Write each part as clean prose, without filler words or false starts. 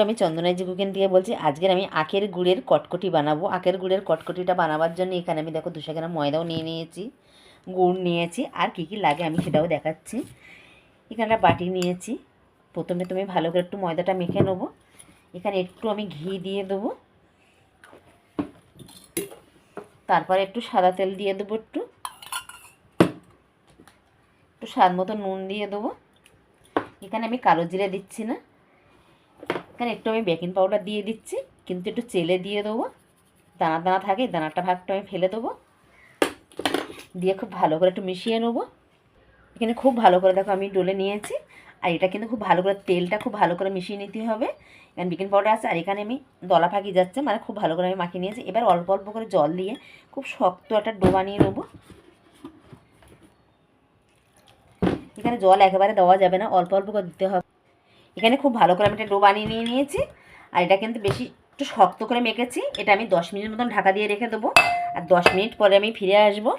আমি চন্দনাইজি কুকিং থেকে বলছি। আজকের আমি আখের গুড়ের কটকটি বানাবো। আখের গুড়ের কটকটিটা বানাবার জন্য এখানে আমি দেখো 200 গ্রাম ময়দাও নিয়ে নিয়েছি, গুড় নিয়েছি, আর কী কী লাগে আমি সেটাও দেখাচ্ছি। এখানে একটা বাটি নিয়েছি। প্রথমে তুমি ভালো করে একটু ময়দাটা মেখে নেবো। এখানে একটু আমি ঘি দিয়ে দেবো, তারপরে একটু সাদা তেল দিয়ে দেবো, একটু স্বাদ মতো নুন দিয়ে দেবো। এখানে আমি কালো জিরে দিচ্ছি না, এখানে একটু আমি বেকিং পাউডার দিয়ে দিচ্ছি, কিন্তু একটু চেলে দিয়ে দেবো। দানা দানা থাকে, দানাটা ভাগটা আমি ফেলে দেবো, দিয়ে খুব ভালো করে একটু মিশিয়ে নেবো। এখানে খুব ভালো করে দেখো আমি ডলে নিয়েছি। আর এটা কিন্তু খুব ভালো করে তেলটা খুব ভালো করে মিশিয়ে নিতে হবে। এখানে বেকিং পাউডার আছে, আর এখানে আমি দলা ফাঁকি যাচ্ছে, মানে খুব ভালো করে আমি মাখিয়ে নিয়েছি। এবার অল্প অল্প করে জল দিয়ে খুব শক্ত একটা ডো বানিয়ে নেবো। এখানে জল একেবারে দেওয়া যাবে না, অল্প অল্প করে দিতে হবে। এখানে খুব ভালো করে আমি একটা ডো বানিয়ে নিয়েছি। আর এটা কিন্তু বেশি একটু শক্ত করে মেখেছি। এটা আমি 10 মিনিট মতন ঢাকা দিয়ে রেখে দেবো, আর 10 মিনিট পরে আমি ফিরে আসবো।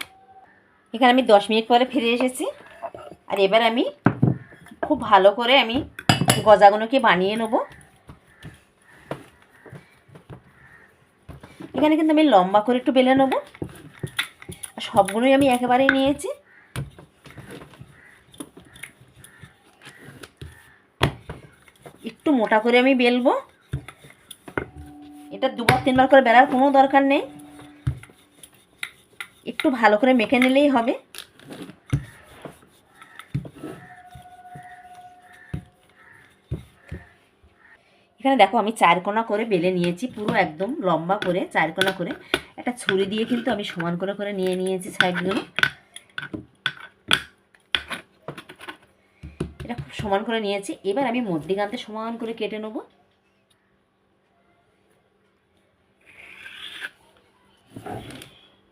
এখানে আমি 10 মিনিট পরে ফিরে এসেছি। আর এবার আমি খুব ভালো করে আমি গজাগুলোকে বানিয়ে নেব। এখানে কিন্তু আমি লম্বা করে একটু বেলে নেব। সবগুলোই আমি একেবারেই নিয়েছি। একটু মোটা করে আমি বেলবো। এটা 2-3 বার করে বেলার কোনো দরকার নেই, একটু ভালো করে মেখে নিলেই হবে। এখানে দেখো আমি 4 কোণা করে বেলে নিয়েছি, পুরো একদম লম্বা করে 4 কোণা করে। একটা ছুরি দিয়ে কিন্তু আমি সমান করে করে নিয়ে নিয়েছি সাইডগুলো। এটা খুব সমান করে নিয়েছি। এবার আমি মধ্যিখানতে সমান করে কেটে নেব।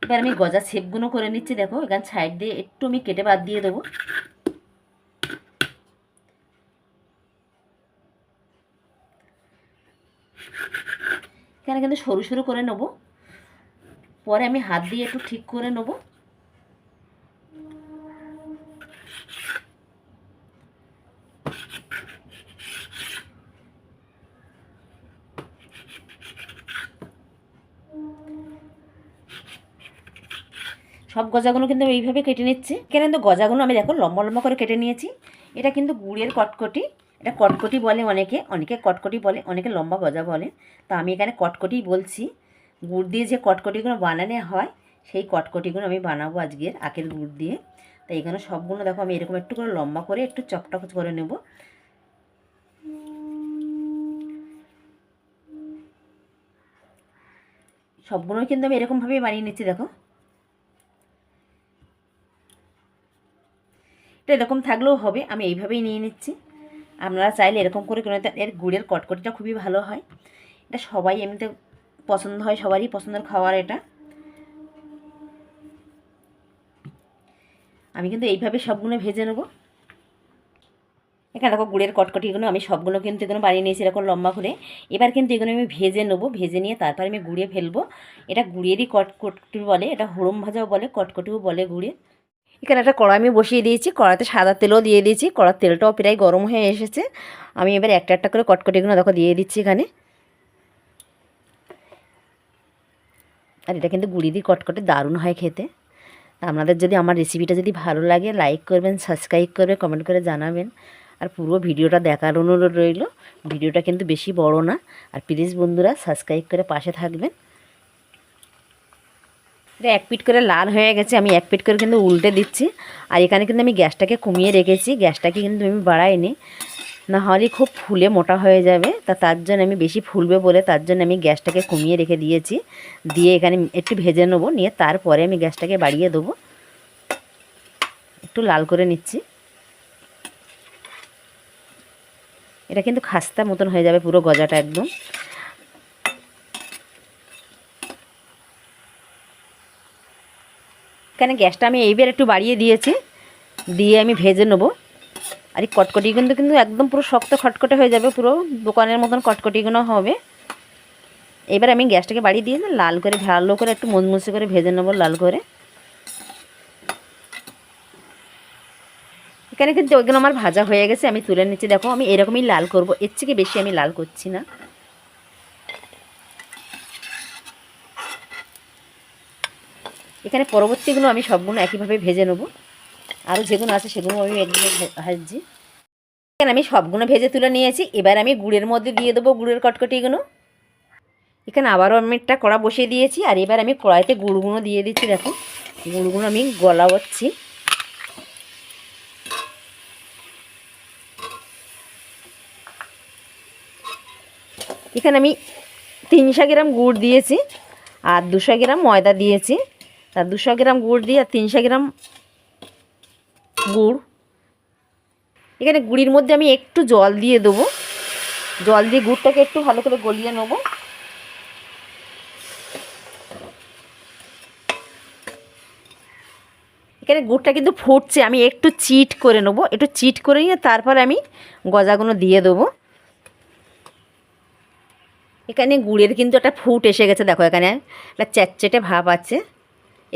এবার আমি গজা শেপগুলো করে নিচ্ছি। দেখো এখানে সাইড দিয়ে একটু আমি কেটে বাদ দিয়ে দেবো। এখানে কিন্তু সরু সরু করে নেব, পরে আমি হাত দিয়ে একটু ঠিক করে নেব। সব গজাগুলো কিন্তু আমি এইভাবে কেটে নিচ্ছি। এখানে কিন্তু গজাগুলো আমি দেখো লম্বা লম্বা করে কেটে নিয়েছি। এটা কিন্তু গুড়ের কটকটি। এটা কটকটি বলে অনেকে, অনেকে কটকটি বলে, অনেকে লম্বা গজা বলে। তা আমি এখানে কটকটি বলছি। গুড় দিয়ে যে কটকটিগুলো বানানো হয়, সেই কটকটিগুলো আমি বানাবো আজকের আখের গুড় দিয়ে। তাই এখানে সবগুলো দেখো আমি এরকম একটু করে লম্বা করে একটু চকটক করে নেব। সবগুলোই কিন্তু আমি এরকমভাবেই বানিয়ে নিচ্ছি। দেখো এটা এরকম থাকলেও হবে, আমি এইভাবেই নিয়ে নিচ্ছি। আপনারা চাইলে এরকম করে কিনে নিতে। এর গুড়ের কটকটিটা খুবই ভালো হয়। এটা সবাই এমনিতে পছন্দ হয়, সবারই পছন্দের খাবার এটা। আমি কিন্তু এইভাবে সবগুলো ভেজে নেব। এখানে দেখো গুড়ের কটকটিগুলো আমি সবগুলো কিন্তু এগুলো বানিয়ে নিয়েছি এরকম লম্বা করে। এবার কিন্তু এগুলো আমি ভেজে নেবো, ভেজে নিয়ে তারপর আমি গুঁড়ে ফেলবো। এটা গুড়েরই কটকটি বলে, এটা হুড়ম ভাজাও বলে, কটকটিও বলে গুড়ে। এখানে একটা কড়াই আমি বসিয়ে দিয়েছি, কড়াইতে সাদা তেলও দিয়ে দিয়েছি। কড়ার তেলটাও প্রায় গরম হয়ে এসেছে। আমি এবার একটা একটা করে কটকটিগুলো দেখো দিয়ে দিচ্ছি এখানে। আর এটা কিন্তু গুড়ি দিয়ে কটকটি দারুণ হয় খেতে। আপনাদের যদি আমার রেসিপিটা যদি ভালো লাগে, লাইক করবেন, সাবস্ক্রাইব করবেন, কমেন্ট করে জানাবেন। আর পুরো ভিডিওটা দেখার অনুরোধ রইল। ভিডিওটা কিন্তু বেশি বড় না। আর প্লিজ বন্ধুরা সাবস্ক্রাইব করে পাশে থাকবেন। এটা 1 পিঠ করে লাল হয়ে গেছে, আমি 1 পিঠ করে কিন্তু উল্টে দিচ্ছি। আর এখানে কিন্তু আমি গ্যাসটাকে কমিয়ে রেখেছি, গ্যাসটাকে কিন্তু আমি বাড়াইনি, না হলে খুব ফুলে মোটা হয়ে যাবে। তার জন্য আমি বেশি ফুলবে বলে তার জন্য আমি গ্যাসটাকে কমিয়ে রেখে দিয়েছি। দিয়ে এখানে একটু ভেজে নেবো, নিয়ে তারপরে আমি গ্যাসটাকে বাড়িয়ে দেবো। একটু লাল করে নিচ্ছি। এটা কিন্তু খাস্তা মতন হয়ে যাবে পুরো গজাটা একদম। এখানে গ্যাসটা আমি এইবার একটু বাড়িয়ে দিয়েছি, দিয়ে আমি ভেজে নেবো। আর এই কটকটি কিন্তু কিন্তু একদম পুরো শক্ত খটখটে হয়ে যাবে, পুরো দোকানের মতন কটকটিগুলো হবে। এবার আমি গ্যাসটাকে বাড়িয়ে দিয়ে লাল করে ভালো করে একটু মুচমুচে করে ভেজে নেবো লাল করে। এখানে কিন্তু ওইগুলো আমার ভাজা হয়ে গেছে, আমি তুলে নিচ্ছি। দেখো আমি এরকমই লাল করব, এর থেকে বেশি আমি লাল করছি না। এখানে পরবর্তীগুলো আমি সবগুলো একইভাবে ভেজে নেব, আরও যেগুলো আছে সেগুলো আমি একদিকে ভাজছি। এখানে আমি সবগুলো ভেজে তুলে নিয়েছি। এবার আমি গুড়ের মধ্যে দিয়ে দেবো গুড়ের কটকটিগুলো। এখানে আবারও আমি একটা কড়া বসিয়ে দিয়েছি, আর এবার আমি কড়াইতে গুড়গুলো দিয়ে দিচ্ছি। দেখো গুড়গুলো আমি গলাচ্ছি। এখানে আমি 300 গ্রাম গুড় দিয়েছি আর 200 গ্রাম ময়দা দিয়েছি। আর 200 গ্রাম গুড় দিয়ে আর 300 গ্রাম গুড়। এখানে গুড়ির মধ্যে আমি একটু জল দিয়ে দেবো, জল দিয়ে গুড়টাকে একটু ভালো করে গলিয়ে নেব। এখানে গুড়টা কিন্তু ফুটছে, আমি একটু চিট করে নেবো, একটু চিট করে নিয়ে তারপর আমি গজাগুলো দিয়ে দেবো। এখানে গুড়ের কিন্তু একটা ফুট এসে গেছে, দেখো এখানে একটা চ্যাটচেটে ভাব আছে।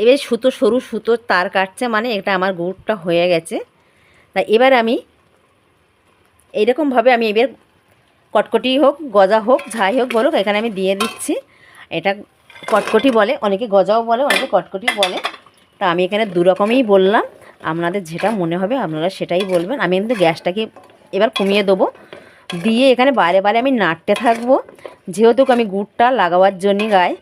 এবার সরু সুতো তার কাটছে, মানে এটা আমার গুড়টা হয়ে গেছে। তাই এবার আমি এইরকমভাবে আমি এবার কটকটি হোক গজা হোক যাই হোক বলুক, এখানে আমি দিয়ে দিচ্ছি। এটা কটকটি বলে, অনেকে গজাও বলে, অনেকে কটকটি বলে। তা আমি এখানে দু রকমই বললাম, আপনাদের যেটা মনে হবে আপনারা সেটাই বলবেন। আমি কিন্তু গ্যাসটাকে এবার কমিয়ে দেবো, দিয়ে এখানে বারে বারে আমি নাড়তে থাকবো, যেহেতু আমি গুড়টা লাগাবার জন্যই গায়ে।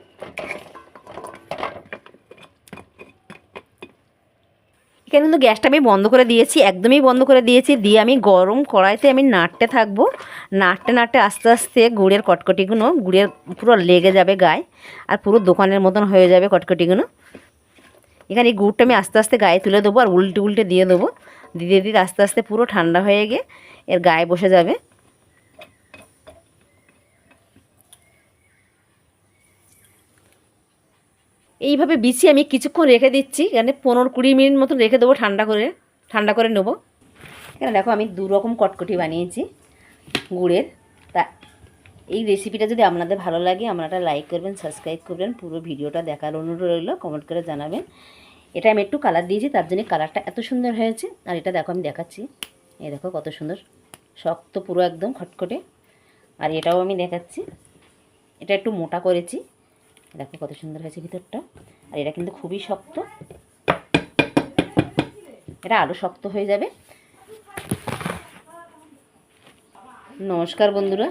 এখানে কিন্তু গ্যাসটা আমি বন্ধ করে দিয়েছি, একদমই বন্ধ করে দিয়েছি। দিয়ে আমি গরম কড়াইতে আমি নাড়তে থাকবো, নাড়তে নাড়তে আস্তে আস্তে গুড়ের কটকটিগুলো গুড়ের পুরো লেগে যাবে গায়ে, আর পুরো দোকানের মতন হয়ে যাবে কটকটিগুলো। এখানে এই গুড়টা আমি আস্তে আস্তে গায়ে তুলে দেবো, আর উল্টে উল্টে দিয়ে দেবো। দিতে দিতে আস্তে আস্তে পুরো ঠান্ডা হয়ে গিয়ে এর গায়ে বসে যাবে। এইভাবে বিছিয়ে আমি কিছুক্ষণ রেখে দিচ্ছি, এখানে 15-20 মিনিট মতন রেখে দেবো, ঠান্ডা করে নেবো। এখানে দেখো আমি দু রকম কটকটি বানিয়েছি গুড়ের। তা এই রেসিপিটা যদি আপনাদের ভালো লাগে আপনারা লাইক করবেন, সাবস্ক্রাইব করবেন, পুরো ভিডিওটা দেখার অনুরোধ রইল, কমেন্ট করে জানাবেন। এটা আমি একটু কালার দিয়েছি, তার জন্য কালারটা এত সুন্দর হয়েছে। আর এটা দেখো আমি দেখাচ্ছি, এই দেখো কত সুন্দর শক্ত, পুরো একদম খটখটে। আর এটাও আমি দেখাচ্ছি, এটা একটু মোটা করেছি, দেখো কত সুন্দর হয়েছে ভিতরটা। আর এটা কিন্তু খুবই শক্ত, এটা আরও শক্ত হয়ে যাবে। নমস্কার বন্ধুরা।